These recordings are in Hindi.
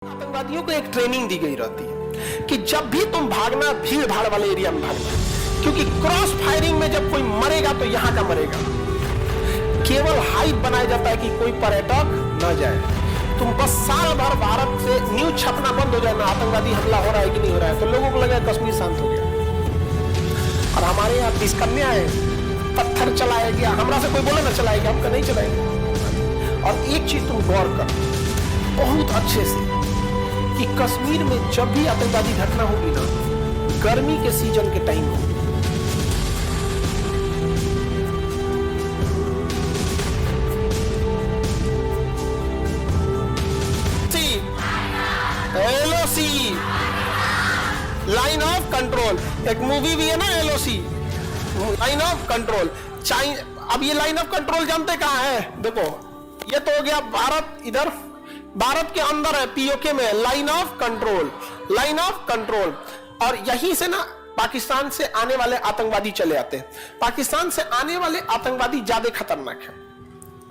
आतंकवादियों को एक ट्रेनिंग दी गई रहती है कि जब भी तुम भागना भीड़ भाड़ वाले एरिया में भागना, क्योंकि क्रॉस फायरिंग में जब कोई मरेगा तो यहां का मरेगा। केवल हाइप बनाया जाता है कि कोई पर्यटक न जाए। तुम बस साल भर भारत से न्यूज छपना बंद हो जाए ना, आतंकवादी हमला हो रहा है कि नहीं हो रहा है, तो लोगों को लगा कश्मीर शांत हो गया। और हमारे यहाँ बिस्कन्या है, पत्थर चलाया गया, हमरा से कोई बोले ना चलाएगा, हमका नहीं चलाएगा। और एक चीज तुम गौर कर बहुत अच्छे से कि कश्मीर में जब भी आतंकवादी घटना होगी ना, गर्मी के सीजन के टाइम होगी। LOC लाइन ऑफ कंट्रोल, एक मूवी भी है ना LOC लाइन ऑफ कंट्रोल। अब ये लाइन ऑफ कंट्रोल जानते कहां है? देखो ये तो हो गया भारत, इधर भारत के अंदर है, POK में line of control, line of control. और यहीं से ना पाकिस्तान से आने वाले आतंकवादी चले आते हैं। पाकिस्तान से आने वाले आतंकवादी ज्यादा खतरनाक है,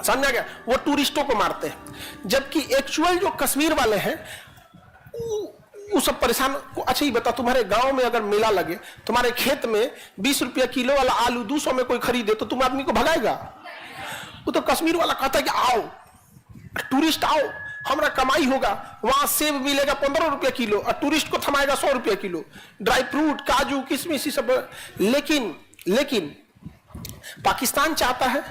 समझा गया? वो टूरिस्टों को मारते हैं, जबकि एक्चुअल जो कश्मीर वाले हैं वो सब परेशान। अच्छा ही बता, तुम्हारे गांव में अगर मेला लगे, तुम्हारे खेत में 20 रुपया किलो वाला आलू 200 में कोई खरीदे, तो तुम आदमी को भगाएगा? वो तो कश्मीर वाला कहता है कि आओ टूरिस्ट आओ, हमारा कमाई होगा। वहां सेब मिलेगा 15 रुपया किलो और टूरिस्ट को थमाएगा 100 रुपया किलो, ड्राई फ्रूट, काजू, किशमिश सब। लेकिन पाकिस्तान चाहता है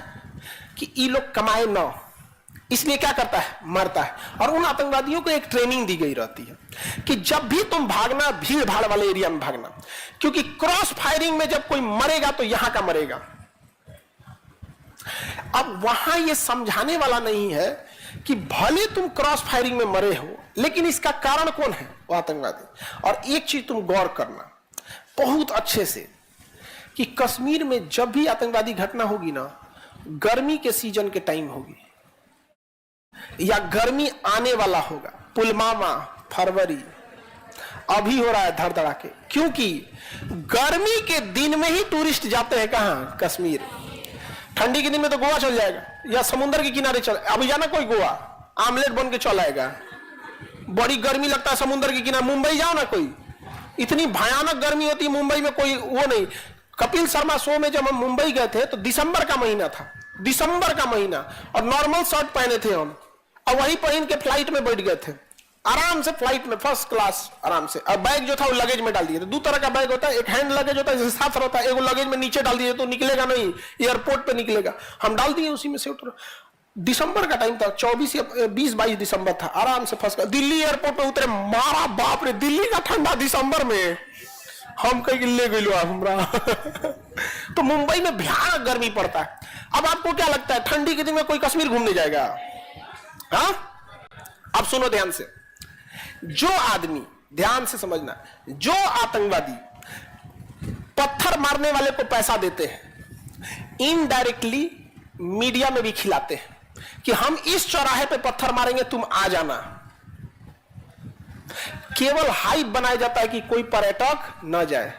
कि ये लोग कमाए ना, इसलिए क्या करता है? मरता है। और उन आतंकवादियों को एक ट्रेनिंग दी गई रहती है कि जब भी तुम भागना भीड़ भाड़ वाले एरिया में भागना, क्योंकि क्रॉस फायरिंग में जब कोई मरेगा तो यहां का मरेगा। अब वहां यह समझाने वाला नहीं है कि भले तुम क्रॉस फायरिंग में मरे हो, लेकिन इसका कारण कौन है? वो आतंकवादी। और एक चीज तुम गौर करना बहुत अच्छे से कि कश्मीर में जब भी आतंकवादी घटना होगी ना, गर्मी के सीजन के टाइम होगी या गर्मी आने वाला होगा। पुलवामा फरवरी अभी हो रहा है धड़धड़ा के, क्योंकि गर्मी के दिन में ही टूरिस्ट जाते हैं कहां? कश्मीर। ठंडी के दिन में तो गोवा चल जाएगा या समुद्र के किनारे चल, अभी जाना कोई गोवा आमलेट बन के चल आएगा। बड़ी गर्मी लगता है समुद्र के किनारे। मुंबई जाओ ना, कोई इतनी भयानक गर्मी होती है मुंबई में, कोई वो नहीं। कपिल शर्मा शो में जब हम मुंबई गए थे तो दिसंबर का महीना था, दिसंबर का महीना, और नॉर्मल शर्ट पहने थे हम, और वही पहन के फ्लाइट में बैठ गए थे आराम से, फ्लाइट में फर्स्ट क्लास आराम से। और बैग जो था वो लगेज में डाल दिए थे। 2 तरह का बैग होता है, एक हैंड लगेज होता है जैसे साथ रहता है, एगो लगेज में नीचे डाल दिए तो निकलेगा नहीं, एयरपोर्ट पे निकलेगा। हम डाल दिए उसी में से उतर। दिसंबर का टाइम था, 24 या 20-22 दिसंबर था, आराम से फर्स्ट क्लास दिल्ली एयरपोर्ट पे उतरे। मारा बाप रे, दिल्ली का ठंडा दिसंबर में, हम कहीं ले गए हमरा। तो मुंबई में भयानक गर्मी पड़ता है। अब आपको क्या लगता है ठंडी के दिन में कोई कश्मीर घूमने जाएगा? हाँ, अब सुनो ध्यान से। जो आदमी, ध्यान से समझना, जो आतंकवादी पत्थर मारने वाले को पैसा देते हैं, इनडायरेक्टली मीडिया में भी खिलाते हैं कि हम इस चौराहे पे पत्थर मारेंगे, तुम आ जाना। केवल हाइप बनाया जाता है कि कोई पर्यटक न जाए।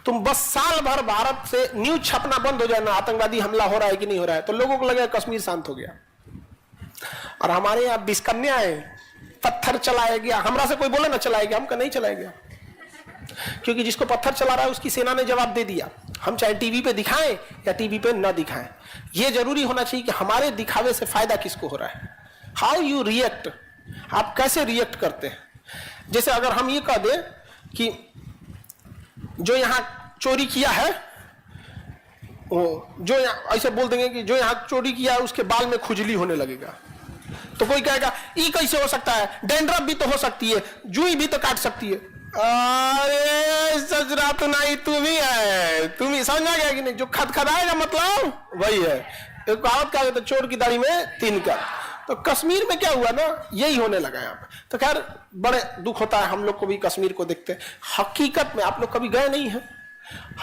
तुम बस साल भर भारत से न्यूज छपना बंद हो जाए ना, आतंकवादी हमला हो रहा है कि नहीं हो रहा है, तो लोगों को लगा कश्मीर शांत हो गया। और हमारे यहाँ बिस्कन्या है, पत्थर चलाया गया, हमरा से कोई बोले ना चलाएगा, हमका नहीं चलाएगा। क्योंकि जिसको पत्थर चला रहा है उसकी सेना ने जवाब दे दिया। हम चाहे टीवी पे दिखाएं या टीवी पे ना दिखाएं, यह जरूरी होना चाहिए कि हमारे दिखावे से फायदा किसको हो रहा है। हाउ यू रिएक्ट, आप कैसे रिएक्ट करते हैं। जैसे अगर हम ये कह दें कि जो यहां चोरी किया है, जो यहां ऐसे बोल देंगे कि जो यहां चोरी किया है उसके बाल में खुजली होने लगेगा, तो कोई कहेगा ये कैसे हो सकता है? डैंड्रफ भी तो हो सकती है, जुई भी तो काट सकती है। अरे सजरा तो नहीं, तुम ही है, तुम ही समझा गया कि नहीं? जो खदखदाएगा मतलब वही है। एक कहावत क्या कहते, चोर की दाढ़ी में 3 का। तो कश्मीर में क्या हुआ ना, यही होने लगा यहाँ पे। तो खैर बड़े दुख होता है हम लोग को भी कश्मीर को देखते। हकीकत में आप लोग कभी गए नहीं है,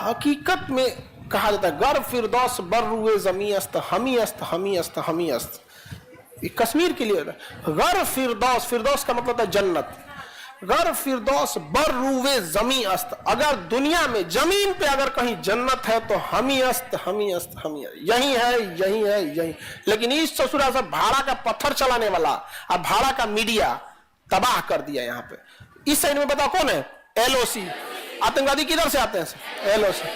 हकीकत में कहा जाता है गर फिरदौस बर्रुए जमी अस्त हमी अस्त हमी अस्त हमी अस्त। कश्मीर के लिए गर फिरदौस, फिरदौस का मतलब है जन्नत। गर फिरदौस बर्रुए जमी अस्त, अगर दुनिया में जमीन पे अगर कहीं जन्नत है तो हमी अस्त हमी अस्त हमी, यही है यही है यही। लेकिन इस ससुरा से भाड़ा का पत्थर चलाने वाला और भाड़ा का मीडिया तबाह कर दिया। यहां पे इस साइड में बताओ कौन है? एलओसी। आतंकवादी किधर से आते हैं? एलओसी।